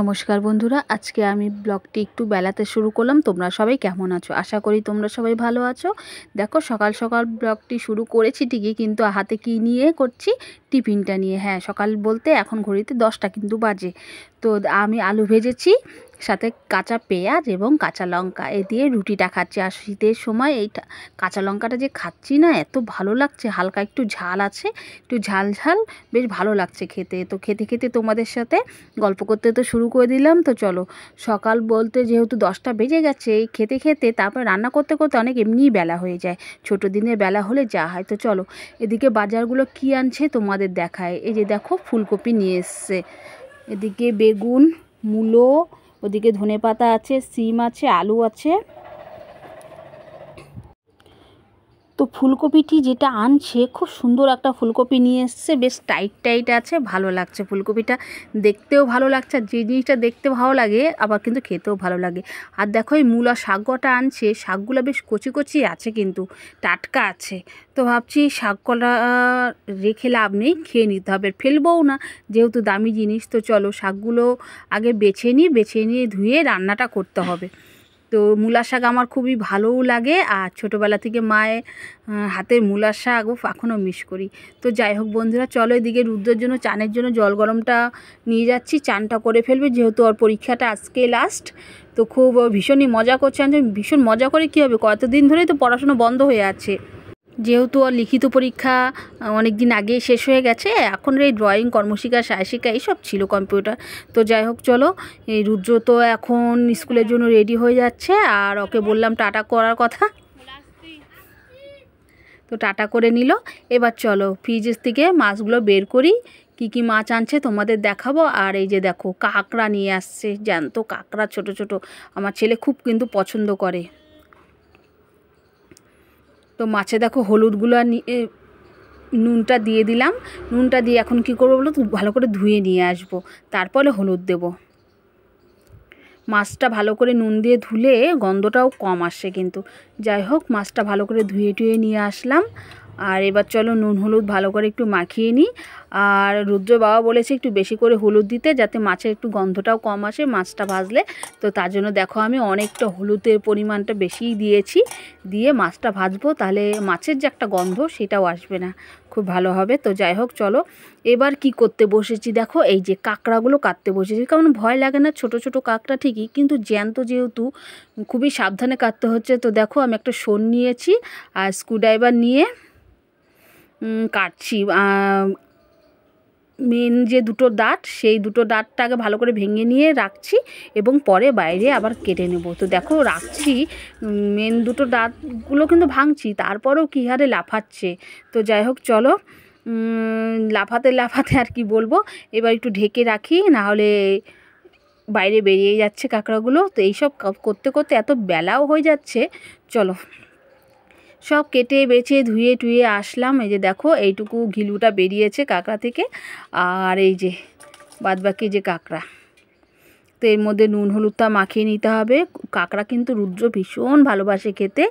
নমস্কার বন্ধুরা, আজকে আমি ব্লগটি একটু বেলাতে শুরু করলাম। তোমরা সবাই কেমন আছো? আশা করি তোমরা সবাই ভালো আছো। দেখো সকাল সকাল ব্লগটি শুরু করেছি ঠিকই, কিন্তু হাতে কি নিয়ে করছি? টিফিনটা নিয়ে। হ্যাঁ, সকাল বলতে এখন ঘড়িতে 10টা কিন্তু বাজে। তো আমি আলু ভেজেছি, সাথে কাঁচা পেঁয়াজ এবং কাঁচা লঙ্কা এ দিয়ে রুটিটা খাচ্ছি। আর শীতের সময় এইটা কাঁচা লঙ্কাটা যে খাচ্ছি না, এত ভালো লাগছে। হালকা একটু ঝাল আছে, একটু ঝাল ঝাল, বেশ ভালো লাগছে খেতে। তো খেতে খেতে তোমাদের সাথে গল্প করতে তো শুরু করে দিলাম। তো চলো, সকাল বলতে যেহেতু 10টা বেজে গেছে, এই খেতে খেতে তারপর রান্না করতে করতে অনেক এমনিই বেলা হয়ে যায়। ছোটো দিনের বেলা হলে যা হয়। তো চলো, এদিকে বাজারগুলো কি আনছে তোমাদের দেখায়। এই যে দেখো, ফুলকপি নিয়ে এসছে, এদিকে বেগুন, মূলো, ওদিকে ধনেপাতা আছে, সিম আছে, আলু আছে। তো ফুলকপিটি যেটা আনছে, খুব সুন্দর একটা ফুলকপি নিয়ে এসছে, বেশ টাইট টাইট আছে, ভালো লাগছে ফুলকপিটা, দেখতেও ভালো লাগছে। আর যে জিনিসটা দেখতে ভালো লাগে আবার কিন্তু খেতেও ভালো লাগে। আর দেখো, এই মূলা শাক কটা আনছে, শাকগুলো বেশ কচি কচি আছে, কিন্তু টাটকা আছে। তো ভাবছি শাক কলা রেখে লাভ নেই, খেয়ে নিতে হবে, ফেলবও না যেহেতু দামি জিনিস। তো চলো, শাকগুলো আগে বেছে নিয়ে ধুয়ে রান্নাটা করতে হবে। তো মূলা শাক আমার খুবই ভালোও লাগে, আর ছোটোবেলা থেকে মায়ের হাতের মূলার শাক এখনও মিস করি। তো যাই হোক বন্ধুরা, চলো এদিকে রুদ্রের জন্য চানের জন্য জল গরমটা নিয়ে যাচ্ছি, চানটা করে ফেলবে যেহেতু ওর পরীক্ষাটা আজকে লাস্ট। তো খুব ভীষণই মজা করছে। ভীষণ মজা করে কী হবে, কতদিন ধরেই তো পড়াশোনা বন্ধ হয়ে আছে, যেহেতু ওর লিখিত পরীক্ষা অনেক দিন আগে শেষ হয়ে গেছে। এখন এই ড্রয়িং, কর্মশিক্ষা, সাহসিকা এইসব ছিল, কম্পিউটার। তো যাই হোক চলো, এই রুদ্র তো এখন স্কুলের জন্য রেডি হয়ে যাচ্ছে, আর ওকে বললাম টাটা করার কথা, তো টাটা করে নিল। এবার চলো ফ্রিজের থেকে মাছগুলো বের করি, কি কি মাছ আনছে তোমাদের দেখাবো। আর এই যে দেখো, কাঁকড়া নিয়ে আসছে, জ্যান্ত কাঁকড়া, ছোট ছোট। আমার ছেলে খুব কিন্তু পছন্দ করে। তো মাছে দেখো হলুদগুলো নুনটা দিয়ে দিলাম। নুনটা দিয়ে এখন কি করবো বলো তো, ভালো করে ধুয়ে নিয়ে আসবো, তারপরে হলুদ দেব। মাছটা ভালো করে নুন দিয়ে ধুলে গন্ধটাও কম আসে কিন্তু। যাই হোক, মাছটা ভালো করে ধুয়ে টুয়ে নিয়ে আসলাম। আর এবার চলো নুন হলুদ ভালো করে একটু মাখিয়ে নিই। আর রুদ্র বাবা বলেছে একটু বেশি করে হলুদ দিতে, যাতে মাছের একটু গন্ধটাও কম আসে মাছটা ভাজলে। তো তার জন্য দেখো, আমি অনেকটা হলুদের পরিমাণটা বেশিই দিয়েছি, দিয়ে মাছটা ভাজবো, তাহলে মাছের যে একটা গন্ধ সেটাও আসবে না, খুব ভালো হবে। তো যাই হোক চলো, এবার কি করতে বসেছি দেখো, এই যে কাঁকড়াগুলো কাটতে বসেছি। কারণ ভয় লাগে না, ছোট ছোট কাঁকড়া ঠিকই, কিন্তু জ্যান্ত যেহেতু খুবই সাবধানে কাটতে হচ্ছে। তো দেখো, আমি একটা শোল নিয়েছি আর স্ক্রুড্রাইভার নিয়ে কাটছি। মেন যে দুটো দাঁত, সেই দুটো দাঁতটা আগে ভালো করে ভেঙে নিয়ে রাখছি, এবং পরে বাইরে আবার কেটে নেব। তো দেখো রাখছি, মেন দুটো দাঁতগুলো কিন্তু ভাঙছি, তারপরেও কী হারে লাফাচ্ছে। তো যাই হোক চলো, লাফাতে লাফাতে আর কি বলবো, এবার একটু ঢেকে রাখি, নাহলে বাইরে বেরিয়ে যাচ্ছে কাঁকড়াগুলো। তো এইসব করতে করতে এত বেলাও হয়ে যাচ্ছে। চলো, সব কেটে বেছে ধুয়ে টুয়ে আসলাম। এই যে দেখো, এইটুকু ঘিলুটা বেরিয়েছে কাঁকড়া থেকে, আর এই যে বাদবাকি যে কাঁকড়া, তো এর মধ্যে নুন হলুদটা মাখিয়ে নিতে হবে। কাঁকড়া কিন্তু রুদ্র ভীষণ ভালোবাসে খেতে,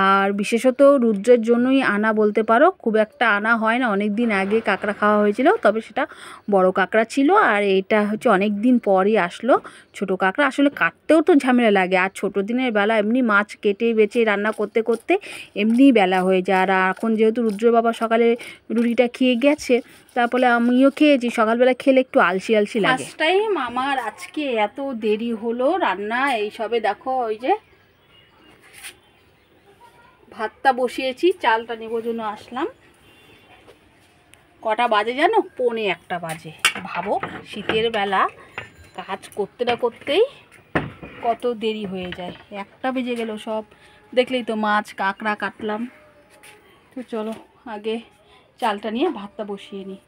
আর বিশেষত রুদ্রের জন্যই আনা বলতে পারো, খুব একটা আনা হয় না। অনেক দিন আগে কাঁকড়া খাওয়া হয়েছিল, তবে সেটা বড় কাঁকড়া ছিল, আর এটা হচ্ছে অনেক দিন পরই আসলো ছোট কাঁকড়া। আসলে কাটতেও তো ঝামেলা লাগে, আর ছোটো দিনের বেলা এমনি মাছ কেটে বেছে রান্না করতে করতে এমনিই বেলা হয়ে যায়। আর এখন যেহেতু রুদ্র বাবা সকালে রুটিটা খেয়ে গেছে, তারপরে আমিও খেয়েছি, সকালবেলা খেলে একটু আলসি আলসি লাগে। ফার্স্ট টাইম আমার আজকে এত দেরি হলো রান্না। এই সবে দেখো, ওই যে ভাতটা বসিয়েছি, চালটা নেবার জন্য আসলাম। কটা বাজে জানো? 1:45 বাজে। ভাবো, শীতের বেলা কাজ করতে না করতেই কত দেরি হয়ে যায়, 1টা বেজে গেল। সব দেখলেই তো, মাছ কাঁকড়া কাটলাম। তো চলো আগে চালটা নিয়ে ভাতটা বসিয়ে নিই।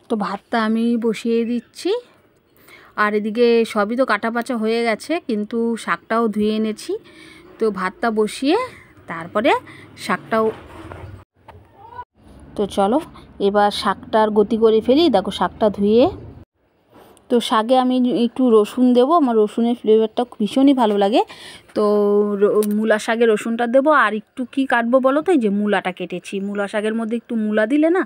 তো ভাতটা আমি বসিয়ে দিচ্ছি, আর এদিকে সবই তো কাটা বাছা হয়ে গেছে, কিন্তু শাকটাও ধুয়ে এনেছি। তো ভাতটা বসিয়ে তারপরে শাকটাও, তো চলো এবার শাকটার গতি করে ফেলি। দেখো শাকটা ধুয়ে তো শাকে আমি একটু রসুন দেবো, আমার রসুনের ফ্লেভারটা ভীষণই ভালো লাগে। তো মূলা শাকে রসুনটা দেবো, আর একটু কি কাটবো বলো তো, এই যে মূলাটা কেটেছি, মূলা শাকের মধ্যে একটু মূলা দিলে না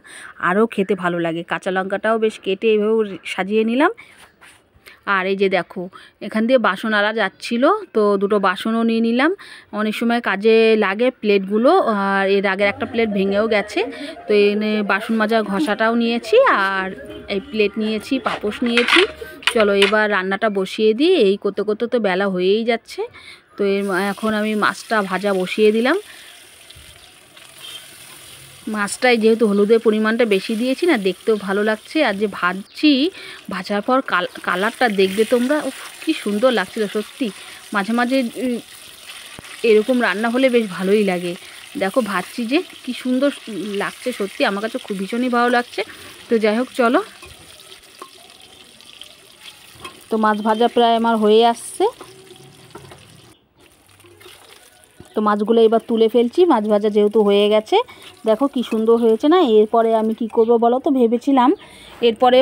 আরও খেতে ভালো লাগে। কাঁচা লঙ্কাটাও বেশ কেটে এভাবেও সাজিয়ে নিলাম। আর এই যে দেখো এখান দিয়ে বাসন আলা যাচ্ছিলো, তো দুটো বাসনও নিয়ে নিলাম, অনেক সময় কাজে লাগে প্লেটগুলো। আর এর আগের একটা প্লেট ভেঙেও গেছে, তো এনে বাসন মাজার ঘষাটাও নিয়েছি, আর এই প্লেট নিয়েছি, পাপোশ নিয়েছি। চলো এবার রান্নাটা বসিয়ে দিই, এই করতে করতে তো বেলা হয়েই যাচ্ছে। তো এখন আমি মাছটা ভাজা বসিয়ে দিলাম। মাছটায় যেহেতু হলুদের পরিমাণটা বেশি দিয়েছি না, দেখতেও ভালো লাগছে। আর যে ভাজছি, ভাজার পর কালারটা দেখবে তোমরা, কি সুন্দর লাগছিল সত্যি। মাঝে মাঝে এরকম রান্না হলে বেশ ভালোই লাগে। দেখো ভাজছি যে কি সুন্দর লাগছে, সত্যি আমার কাছে খুব ভীষণই ভালো লাগছে। তো যাই হোক চলো, তো মাছ ভাজা প্রায় আমার হয়ে আসছে। তো মাছগুলো এবার তুলে ফেলছি, মাছ ভাজা যেহেতু হয়ে গেছে। দেখো কি সুন্দর হয়েছে না। এরপরে আমি কি করব বলো তো, ভেবেছিলাম এরপরে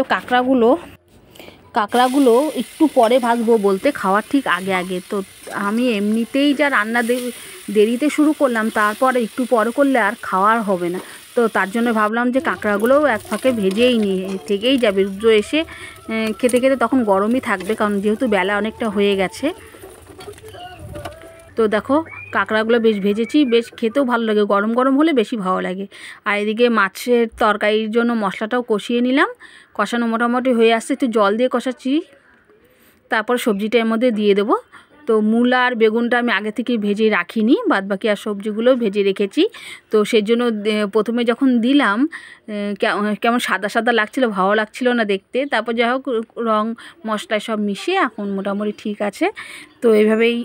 কাঁকড়াগুলো একটু পরে ভাজবো, বলতে খাওয়ার ঠিক আগে আগে। তো আমি এমনিতেই যা রান্না দেরিতে শুরু করলাম, তারপরে একটু পরে করলে আর খাওয়ার হবে না। তো তার জন্য ভাবলাম যে কাঁকড়াগুলোও এক ফাঁকে ভেজেই নিয়ে থেকেই যাবে, রুদ্র এসে খেতে খেতে তখন গরমই থাকবে, কারণ যেহেতু বেলা অনেকটা হয়ে গেছে। তো দেখো কাঁকড়াগুলো বেশ ভেজেছি, বেশ খেতেও ভালো লাগে, গরম গরম হলে বেশি ভালো লাগে। আর এদিকে মাছের তরকারির জন্য মশলাটাও কষিয়ে নিলাম, কষানো মোটামুটি হয়ে আসছে, একটু জল দিয়ে কষাচ্ছি, তারপর সবজিটা এর মধ্যে দিয়ে দেবো। তো মূলা আর বেগুনটা আমি আগে থেকে ভেজে রাখিনি, বাদবাকি আর সবজিগুলো ভেজে রেখেছি। তো সেই জন্য প্রথমে যখন দিলাম কেমন সাদা সাদা লাগছিলো, ভালো লাগছিল না দেখতে। তারপর যাই হোক রং মশলায় সব মিশিয়ে এখন মোটামুটি ঠিক আছে। তো এইভাবেই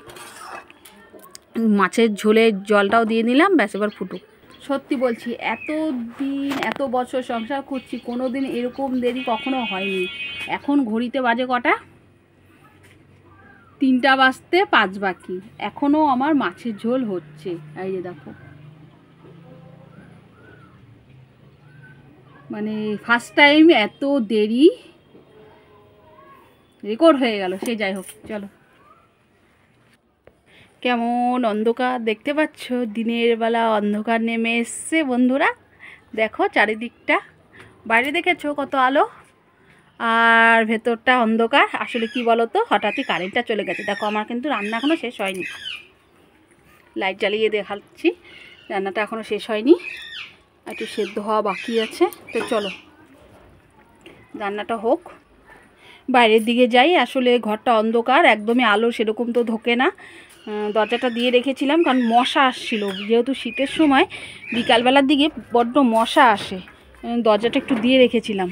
মাছের ঝোলের জলটাও দিয়ে নিলাম, ব্যাস এবার ফুটুক। সত্যি বলছি, এত দিন এত বছর সংসার করছি, কোনো দিন এরকম দেরি কখনো হয়নি। এখন ঘড়িতে বাজে কটা, 3টা বাজতে 5 বাকি, এখনও আমার মাছের ঝোল হচ্ছে। এই যে দেখো, মানে ফার্স্ট টাইম এত দেরি রেকর্ড হয়ে গেল। সে যাই হোক চলো। কেমন অন্ধকার দেখতে পাচ্ছ, দিনের বেলা অন্ধকার নেমে এসছে বন্ধুরা। দেখো চারিদিকটা, বাইরে দেখেছো কত আলো, আর ভেতরটা অন্ধকার। আসলে কি বলো তো, হঠাৎই কারেন্টটা চলে গেছে। দেখো আমার কিন্তু রান্না এখনও শেষ হয়নি, লাইট জ্বালিয়ে দেখাচ্ছি, রান্নাটা এখনও শেষ হয়নি, একটু সেদ্ধ হওয়া বাকি আছে। তো চলো রান্নাটা হোক, বাইরের দিকে যাই। আসলে ঘরটা অন্ধকার, একদমই আলো সেরকম তো ঢোকে না। দরজাটা দিয়ে রেখেছিলাম, কারণ মশা আসছিল, যেহেতু শীতের সময় বিকালবেলার দিকে বড্ড মশা আসে, দরজাটা একটু দিয়ে রেখেছিলাম।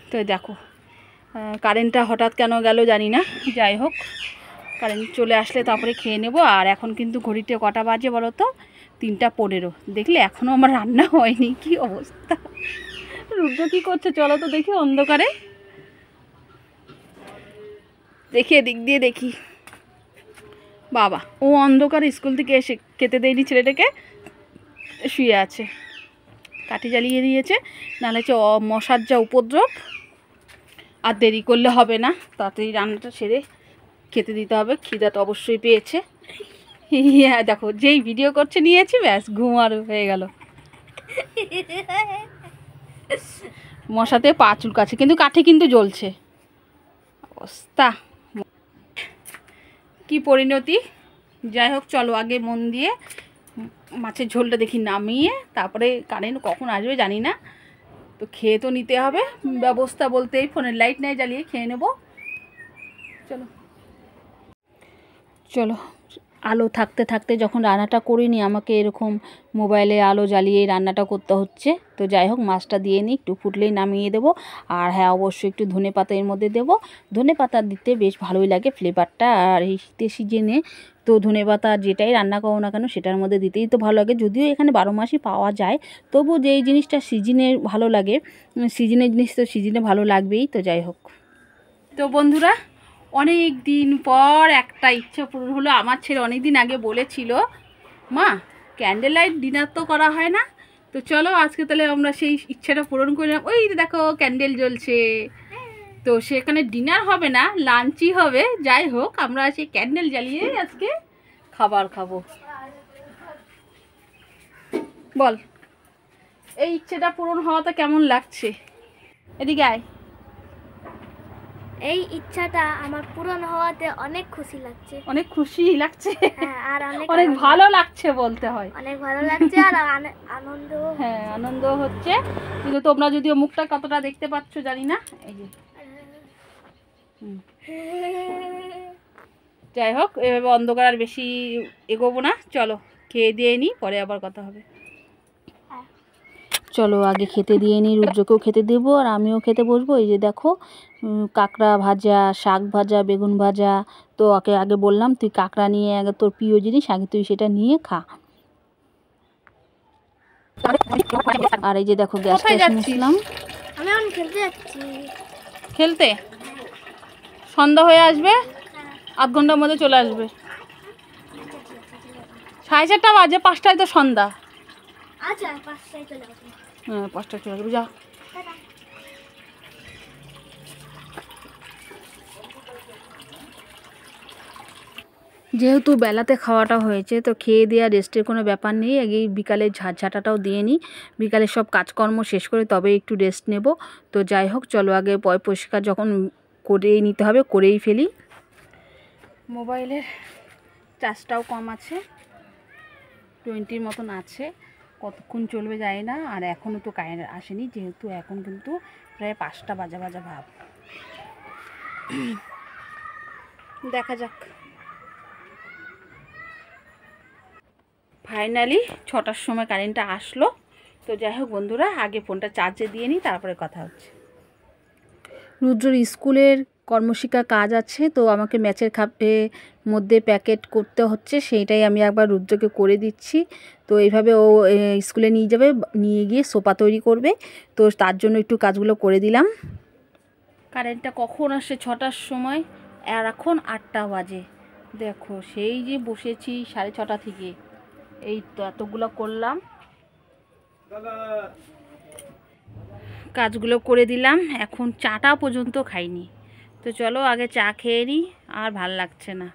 তো দেখো কারেন্টটা হঠাৎ কেন গেল জানি না, যাই হোক কারেন্ট চলে আসলে তারপরে খেয়ে নেব। আর এখন কিন্তু ঘড়িতে কটা বাজে বলো তো, 3টা 15। দেখলে এখনও আমার রান্না হয়নি, কি অবস্থা। রুদ্র কী করছে চলো তো দেখি, অন্ধকারে দেখি, এদিক দিয়ে দেখি। বাবা, ও অন্ধকার স্কুল থেকে এসে খেতে দেয়নি ছেলেটাকে, শুয়ে আছে, কাঠি জ্বালিয়ে দিয়েছে। নাহলে হচ্ছে মশার যা উপদ্রব, আর দেরি করলে হবে না, তাড়াতাড়ি রান্নাটা সেরে খেতে দিতে হবে। খিদা তো অবশ্যই পেয়েছে। হ্যাঁ দেখো, যেই ভিডিও করছে নিয়েছি, ব্যাস ঘুম আর হয়ে গেল। মশাতে পা চুলকাচ্ছে, কিন্তু কাঠি কিন্তু জ্বলছে, অবস্থা কি পরিণতি। যাই হোক চলো, আগে মন দিয়ে মাছের ঝোলটা দেখি নামিয়ে, তারপরে কারেন্ট কখন আসবে জানি না, তো খেয়ে তো নিতে হবে। ব্যবস্থা বলতে এই ফোনের লাইট নাই জ্বালিয়ে খেয়ে নেব। চলো চলো, আলো থাকতে থাকতে যখন রান্নাটা করিনি, আমাকে এরকম মোবাইলে আলো জ্বালিয়ে রান্নাটা করতে হচ্ছে। তো যাই হোক মাছটা দিয়ে নিই, একটু ফুটলেই নামিয়ে দেবো। আর হ্যাঁ অবশ্যই একটু ধনেপাতা এর মধ্যে দেবো, ধনেপাতা দিতে বেশ ভালোই লাগে ফ্লেভারটা। আর এই শীতের সিজনে তো ধনেপাতা যেটাই রান্না করো না কেন সেটার মধ্যে দিতেই তো ভালো লাগে। যদিও এখানে 12 মাসই পাওয়া যায়, তবু যেই জিনিসটা সিজনে ভালো লাগে, সিজনের জিনিস তো সিজনে ভালো লাগবেই। তো যাই হোক, তো বন্ধুরা অনেক দিন পর একটা ইচ্ছা পূরণ হলো। আমার ছেলে অনেক দিন আগে বলেছিল, মা ক্যান্ডেল লাইট ডিনার তো করা হয় না, তো চলো আজকে তাহলে আমরা সেই ইচ্ছাটা পূরণ করলাম। ওই দেখো ক্যান্ডেল জ্বলছে, তো সেখানে ডিনার হবে না, লাঞ্চই হবে। যাই হোক, আমরা সেই ক্যান্ডেল জ্বালিয়ে আজকে খাবার খাবো। বল, এই ইচ্ছেটা পূরণ হওয়াতে কেমন লাগছে? এদিকে আয়। এই ইচ্ছাটা আমার পূরণ হওয়াতে অনেক খুশি লাগছে। অনেক খুশি লাগছে, হ্যাঁ, আর অনেক ভালো লাগছে বলতে হয়। অনেক ভালো লাগছে আর আনন্দ, হ্যাঁ, আনন্দ হচ্ছে। কিন্তু তোমরা যদিও মুখটা কতটা দেখতে পাচ্ছ জানি না। এই যে যাই হোক, এভাবে অন্ধকার আর বেশি এগোবো না, চলো খেয়ে দিয়ে নিই, পরে আবার কথা হবে। চলো আগে খেতে দিয়ে নিই, রুদ্রকেও খেতে দেবো আর আমিও খেতে বসবো। এই যে দেখো, কাঁকড়া ভাজা, শাক ভাজা, বেগুন ভাজা। তো ওকে আগে বললাম তুই কাঁকড়া নিয়ে, আগে তোর প্রিয় জিনিস, আগে তুই সেটা নিয়ে খা। আর এই যে দেখো গ্যাসটা মুছলাম। আমি এখন খেলতে যাচ্ছি। খেলতে? সন্ধ্যা হয়ে আসবে, আধ ঘন্টার মধ্যে চলে আসবে। 4:30 বাজে, 5টায় তো সন্ধ্যা। আচ্ছা, 5টায় চলে আসবে। হ্যাঁ, 5টায় চলে আসবে, যা। যেহেতু বেলাতে খাওয়াটা হয়েছে, তো খেয়ে দেওয়া রেস্টের কোনো ব্যাপার নেই। আগে বিকালের ঝাঁটাটাও দিয়ে নিই, বিকালের সব কাজকর্ম শেষ করে তবে একটু রেস্ট নেব। তো যাই হোক, চলো আগে পরিষ্কার যখন করেই নিতে হবে করেই ফেলি। মোবাইলের চার্জটাও কম আছে, 20 মতন আছে। কতক্ষণ চলবে জানি না। আর এখনও তো কারেন্ট আসেনি, যেহেতু এখন কিন্তু প্রায় 5টা বাজা ভাব। দেখা যাক। ফাইনালি 6টার সময় কারেন্টটা আসলো। তো যাই হোক বন্ধুরা, আগে ফোনটা চার্জে দিয়ে নিই, তারপরে কথা হচ্ছে। রুদ্রর স্কুলের কর্মশিক্ষা কাজ আছে, তো আমাকে ম্যাচের কাপে মধ্যে প্যাকেট করতে হচ্ছে, সেইটাই আমি একবার রুদ্রকে করে দিচ্ছি। তো এইভাবে ও স্কুলে নিয়ে যাবে, নিয়ে গিয়ে সোপা তৈরি করবে। তো তার জন্য একটু কাজগুলো করে দিলাম। কারেন্টটা কখন আসে? 6টার সময়, আর এখন 8টা বাজে। দেখো, সেই যে বসেছি 6:30 থেকে, এই তো এতগুলো করলাম, কাজগুলো করে দিলাম। এখন চাটা পর্যন্ত খাইনি। তো চলো আগে চা খেয়ে নিই, আর ভাল লাগছে না।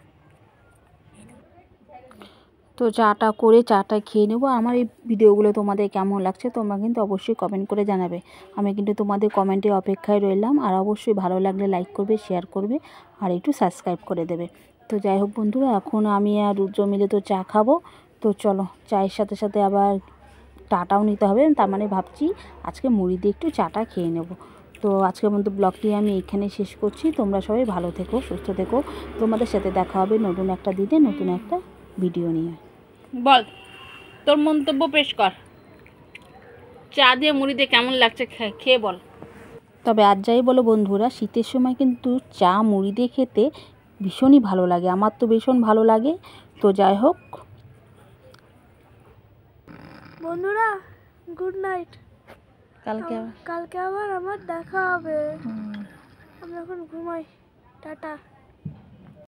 তো চাটা করে চাটা খেয়ে নেবো। আমার এই ভিডিওগুলো তোমাদের কেমন লাগছে তোমরা কিন্তু অবশ্যই কমেন্ট করে জানাবে। আমি কিন্তু তোমাদের কমেন্টে অপেক্ষায় রইলাম। আর অবশ্যই ভালো লাগলে লাইক করবে, শেয়ার করবে, আর একটু সাবস্ক্রাইব করে দেবে। তো যাই হোক বন্ধুরা, এখন আমি আর রুদ্র মিলে তো চা খাবো। তো চলো, চায়ের সাথে সাথে আবার চাটাও নিতে হবে। তার মানে ভাবছি আজকে মুড়ি দিয়ে একটু চাটা খেয়ে নেব। তো আজকের মতো ব্লগটি আমি এখানে শেষ করছি। তোমরা সবাই ভালো থেকো, সুস্থ থেকো। তোমাদের সাথে দেখা হবে নতুন একটা দিনে, নতুন একটা ভিডিও নিয়ে। বল, তোর মন্তব্য পেশ কর। চা দিয়ে মুড়ি দিয়ে কেমন লাগছে খেয়ে বল। তবে আর যাই বলো বন্ধুরা, শীতের সময় কিন্তু চা মুড়ি দিয়ে খেতে ভীষণই ভালো লাগে। আমার তো ভীষণ ভালো লাগে। তো যাই হোক বন্ধুরা, গুড নাইট। কালকে আবার আমার দেখা হবে। আমি এখন ঘুমাই। টাটা।